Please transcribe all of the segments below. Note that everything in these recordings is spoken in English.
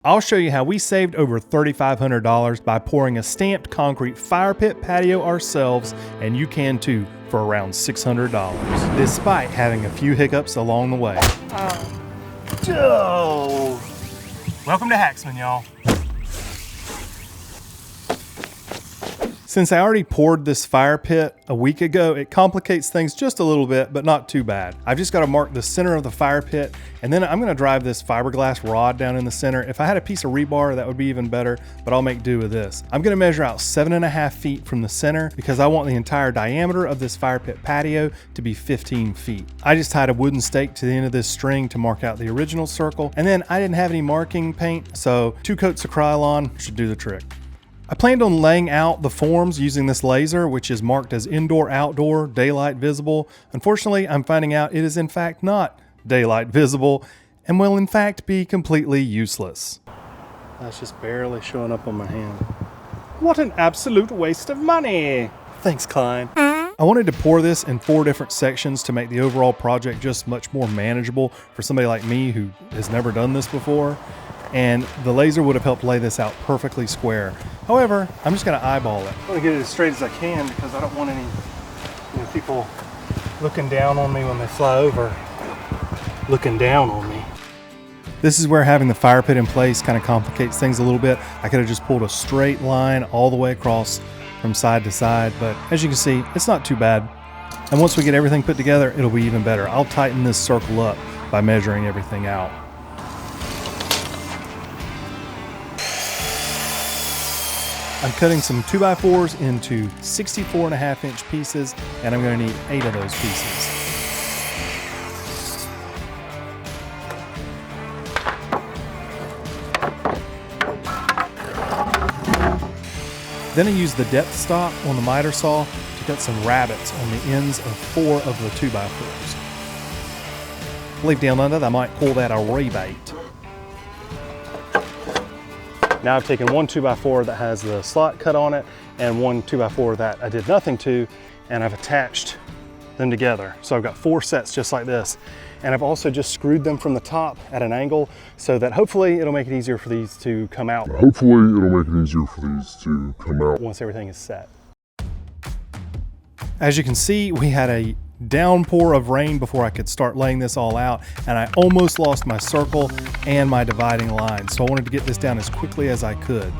I'll show you how we saved over $3,500 by pouring a stamped concrete fire pit patio ourselves, and you can too for around $600, despite having a few hiccups along the way. Welcome to Hacksman, y'all. Since I already poured this fire pit a week ago, it complicates things just a little bit, but not too bad. I've just got to mark the center of the fire pit, and then I'm going to drive this fiberglass rod down in the center. If I had a piece of rebar, that would be even better, but I'll make do with this. I'm going to measure out 7.5 feet from the center because I want the entire diameter of this fire pit patio to be 15 feet. I just tied a wooden stake to the end of this string to mark out the original circle, and then I didn't have any marking paint, so 2 coats of Krylon should do the trick. I planned on laying out the forms using this laser, which is marked as indoor, outdoor, daylight visible. Unfortunately, I'm finding out it is in fact not daylight visible and will in fact be completely useless. That's just barely showing up on my hand. What an absolute waste of money! Thanks, Klein. I wanted to pour this in 4 different sections to make the overall project just much more manageable for somebody like me who has never done this before. And the laser would have helped lay this out perfectly square. However, I'm just gonna eyeball it. I wanna get it as straight as I can because I don't want any people looking down on me when they fly over, looking down on me. This is where having the fire pit in place kind of complicates things a little bit. I could have just pulled a straight line all the way across from side to side, but as you can see, it's not too bad. And once we get everything put together, it'll be even better. I'll tighten this circle up by measuring everything out. I'm cutting some 2x4s into 64.5-inch pieces, and I'm going to need 8 of those pieces. Then I use the depth stop on the miter saw to cut some rabbets on the ends of 4 of the 2x4s. I believe down under, I might call that a rebate. Now I've taken one 2x4 that has the slot cut on it and one 2x4 that I did nothing to, and I've attached them together. So I've got 4 sets just like this. And I've also just screwed them from the top at an angle so that hopefully it'll make it easier for these to come out. Once everything is set. As you can see, we had a downpour of rain before I could start laying this all out, and I almost lost my circle and my dividing line, so I wanted to get this down as quickly as I could.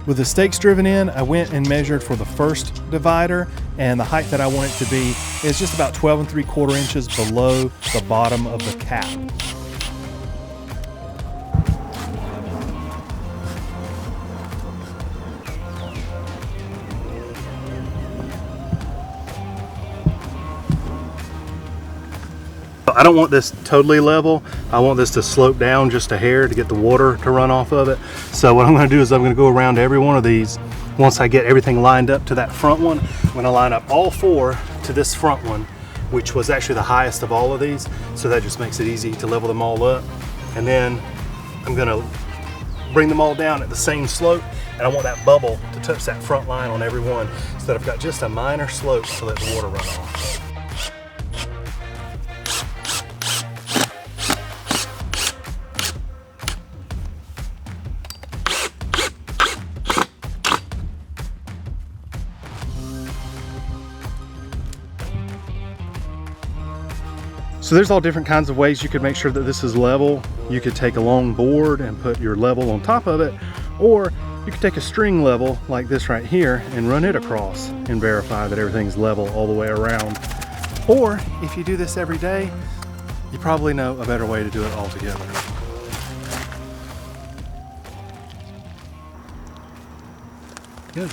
With the stakes driven in, I went and measured for the first divider, and the height that I want it to be is just about 12 3/4 inches below the bottom of the cap. I don't want this totally level. I want this to slope down just a hair to get the water to run off of it. So what I'm going to do is I'm going to go around every one of these. Once I get everything lined up to that front one, I'm going to line up all 4 to this front one, which was actually the highest of all of these. So that just makes it easy to level them all up. And then I'm going to bring them all down at the same slope. And I want that bubble to touch that front line on every one so that I've got just a minor slope to let the water run off. So there's all different kinds of ways you could make sure that this is level. You could take a long board and put your level on top of it, or you could take a string level like this right here and run it across and verify that everything's level all the way around. Or if you do this every day, you probably know a better way to do it altogether. Good.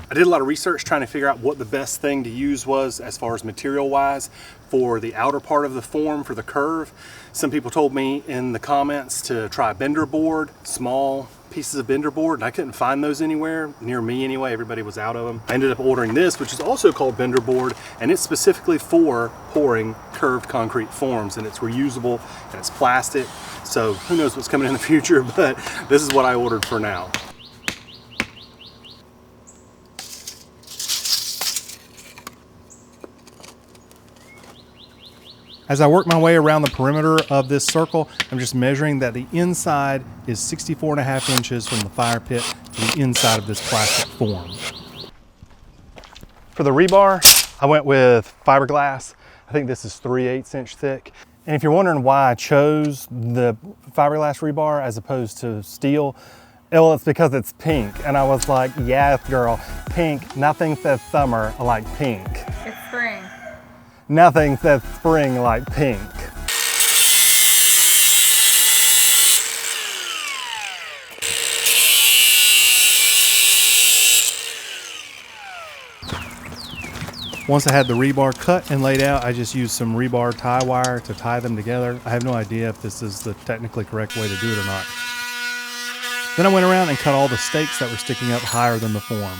I did a lot of research trying to figure out what the best thing to use was as far as material wise for the outer part of the form for the curve. Some people told me in the comments to try bender board, small pieces of bender board, and I couldn't find those anywhere, near me anyway. Everybody was out of them. I ended up ordering this, which is also called bender board, and it's specifically for pouring curved concrete forms, and it's reusable and it's plastic. So who knows what's coming in the future, but this is what I ordered for now. As I work my way around the perimeter of this circle, I'm just measuring that the inside is 64.5 inches from the fire pit to the inside of this plastic form. For the rebar, I went with fiberglass. I think this is 3/8 inch thick. And if you're wondering why I chose the fiberglass rebar as opposed to steel, well, it's because it's pink. And I was like, yes, girl, pink. Nothing says summer like pink. It's spring. Nothing says spring like pink. Once I had the rebar cut and laid out, I just used some rebar tie wire to tie them together. I have no idea if this is the technically correct way to do it or not. Then I went around and cut all the stakes that were sticking up higher than the form.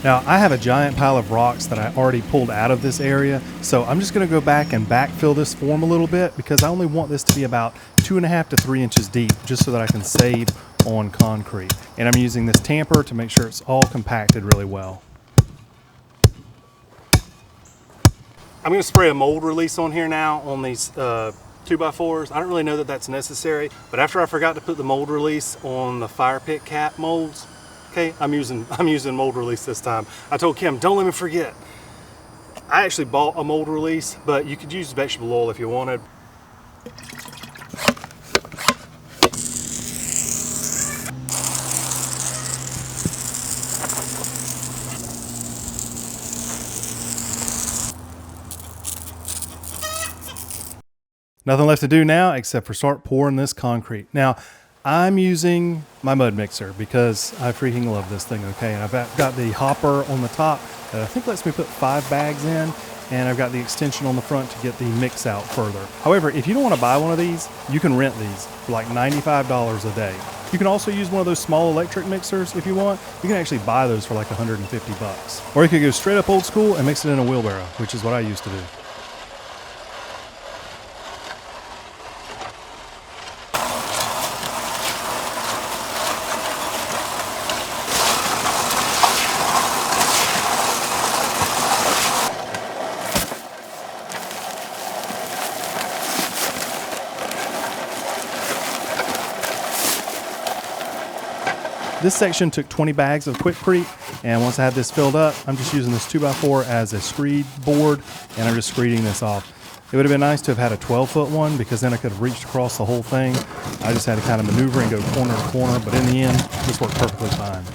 Now, I have a giant pile of rocks that I already pulled out of this area, so I'm just going to go back and backfill this form a little bit because I only want this to be about 2.5 to 3 inches deep, just so that I can save on concrete. And I'm using this tamper to make sure it's all compacted really well. I'm going to spray a mold release on here now on these 2x4s. I don't really know that that's necessary, but after I forgot to put the mold release on the fire pit cap molds, okay, I'm using mold release this time. I told Kim, don't let me forget. I actually bought a mold release, but you could use vegetable oil if you wanted. Nothing left to do now except for start pouring this concrete. Now, I'm using my mud mixer because I freaking love this thing, okay? And I've got the hopper on the top that I think lets me put 5 bags in, and I've got the extension on the front to get the mix out further. However, if you don't want to buy one of these, you can rent these for like $95 a day. You can also use one of those small electric mixers if you want. You can actually buy those for like 150 bucks. Or you could go straight up old school and mix it in a wheelbarrow, which is what I used to do. This section took 20 bags of Quickcrete, and once I have this filled up, I'm just using this 2x4 as a screed board, and I'm just screeding this off. It would have been nice to have had a 12-foot one because then I could have reached across the whole thing. I just had to kind of maneuver and go corner to corner, but in the end, this worked perfectly fine.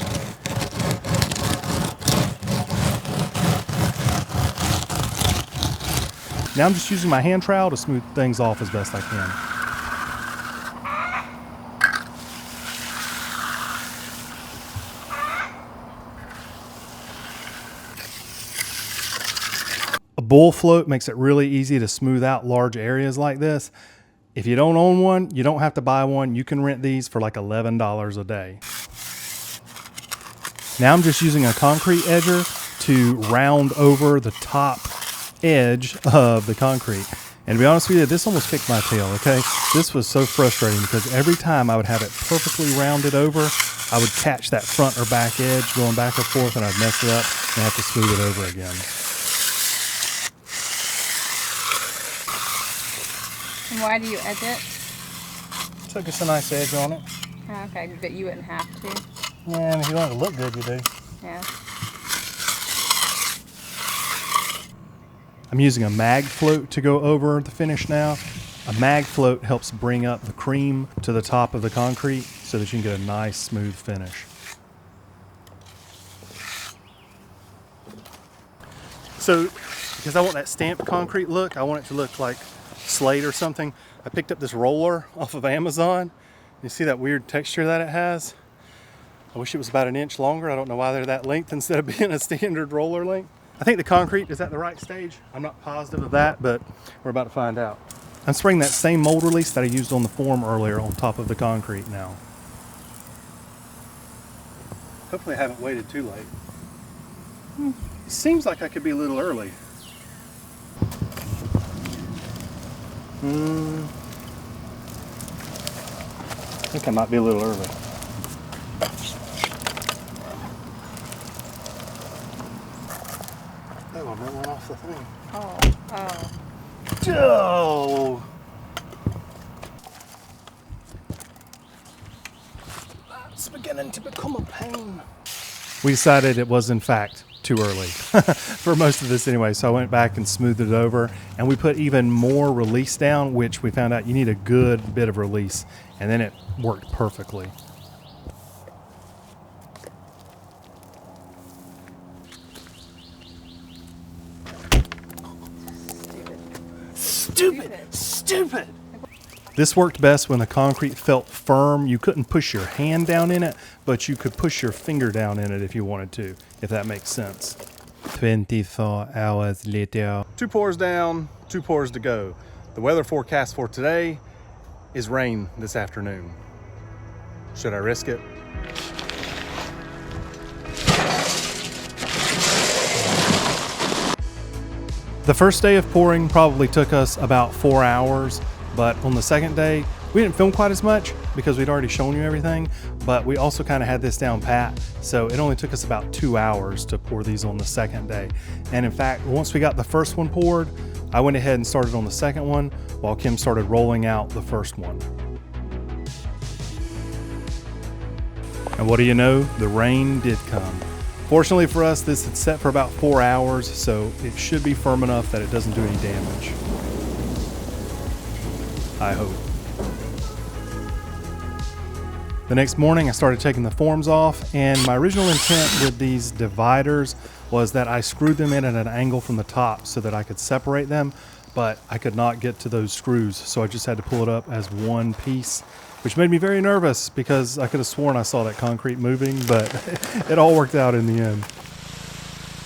Now I'm just using my hand trowel to smooth things off as best I can. A bull float makes it really easy to smooth out large areas like this. If you don't own one, you don't have to buy one. You can rent these for like $11 a day. Now I'm just using a concrete edger to round over the top edge of the concrete. And to be honest with you, this almost kicked my tail, okay? This was so frustrating because every time I would have it perfectly rounded over, I would catch that front or back edge going back and forth and I'd mess it up and have to smooth it over again. And why do you edge it? So it gets a nice edge on it. Oh, okay, but you wouldn't have to. Yeah, and if you want it to look good, you do. Yeah. I'm using a mag float to go over the finish now. A mag float helps bring up the cream to the top of the concrete so that you can get a nice smooth finish. So, because I want that stamped concrete look, I want it to look like slate or something, I picked up this roller off of Amazon. You see that weird texture that it has? I wish it was about 1 inch longer. I don't know why they're that length instead of being a standard roller length. I think the concrete is at the right stage. I'm not positive of that, but we're about to find out. I'm spraying that same mold release that I used on the form earlier on top of the concrete now. Hopefully I haven't waited too late. It seems like I could be a little early. I think I might be a little early. Oh, I went off the thing. Oh, oh. Oh! It's beginning to become a pain. We decided it was in fact too early for most of this anyway, so I went back and smoothed it over, and we put even more release down, which we found out you need a good bit of release, and then it worked perfectly. Stupid! This worked best when the concrete felt firm. You couldn't push your hand down in it, but you could push your finger down in it if you wanted to, if that makes sense. 24 hours later. 2 pours down, 2 pours to go. The weather forecast for today is rain this afternoon. Should I risk it? The first day of pouring probably took us about 4 hours, but on the second day, we didn't film quite as much because we'd already shown you everything, but we also kind of had this down pat, so it only took us about 2 hours to pour these on the second day. And in fact, once we got the first one poured, I went ahead and started on the second one while Kim started rolling out the first one. And what do you know? The rain did come. Fortunately for us, this had set for about 4 hours, so it should be firm enough that it doesn't do any damage. I hope. The next morning, I started taking the forms off, and my original intent with these dividers was that I screwed them in at an angle from the top so that I could separate them, but I could not get to those screws, so I just had to pull it up as one piece, which made me very nervous because I could have sworn I saw that concrete moving, but it all worked out in the end.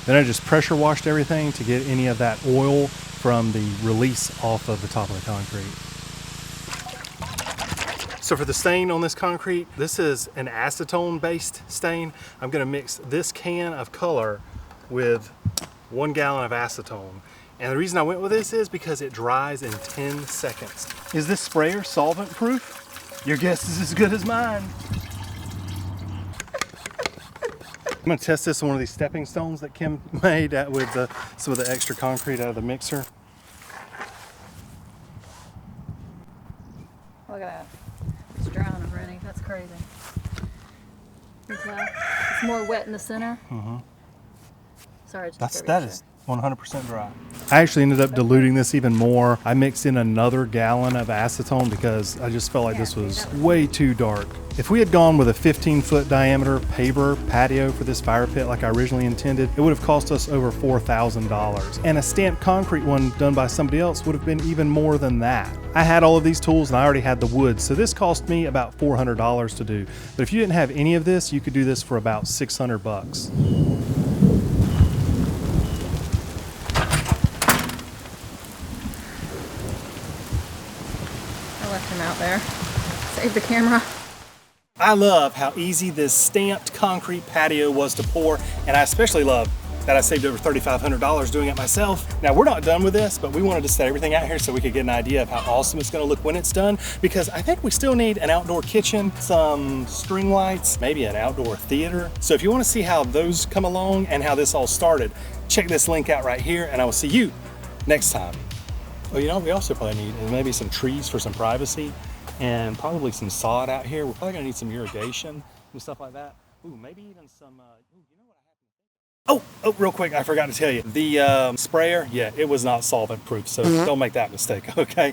Then I just pressure washed everything to get any of that oil from the release off of the top of the concrete. So for the stain on this concrete, this is an acetone based stain. I'm gonna mix this can of color with 1 gallon of acetone. And the reason I went with this is because it dries in 10 seconds. Is this sprayer solvent proof? Your guess is as good as mine. I'm gonna test this on one of these stepping stones that Kim made with some of the extra concrete out of the mixer. Look at that. It's drying already. That's crazy. It's more wet in the center. Mm-hmm. Sorry, just that is 100% dry. I actually ended up diluting this even more. I mixed in another gallon of acetone because I just felt like this was way too dark. If we had gone with a 15-foot diameter paver patio for this fire pit like I originally intended, it would have cost us over $4,000. And a stamped concrete one done by somebody else would have been even more than that. I had all of these tools and I already had the wood, so this cost me about $400 to do. But if you didn't have any of this, you could do this for about 600 bucks. I left him out there. Save the camera. I love how easy this stamped concrete patio was to pour, and I especially love that I saved over $3,500 doing it myself. Now we're not done with this, but we wanted to set everything out here so we could get an idea of how awesome it's gonna look when it's done, because I think we still need an outdoor kitchen, some string lights, maybe an outdoor theater. So if you wanna see how those come along and how this all started, check this link out right here, and I will see you next time. Well, you know, we also probably need maybe some trees for some privacy, and probably some sod out here. We're probably gonna need some irrigation and stuff like that. Ooh, maybe even some, you know what I have? Oh, real quick, I forgot to tell you. The sprayer, yeah, it was not solvent proof, so don't make that mistake, okay?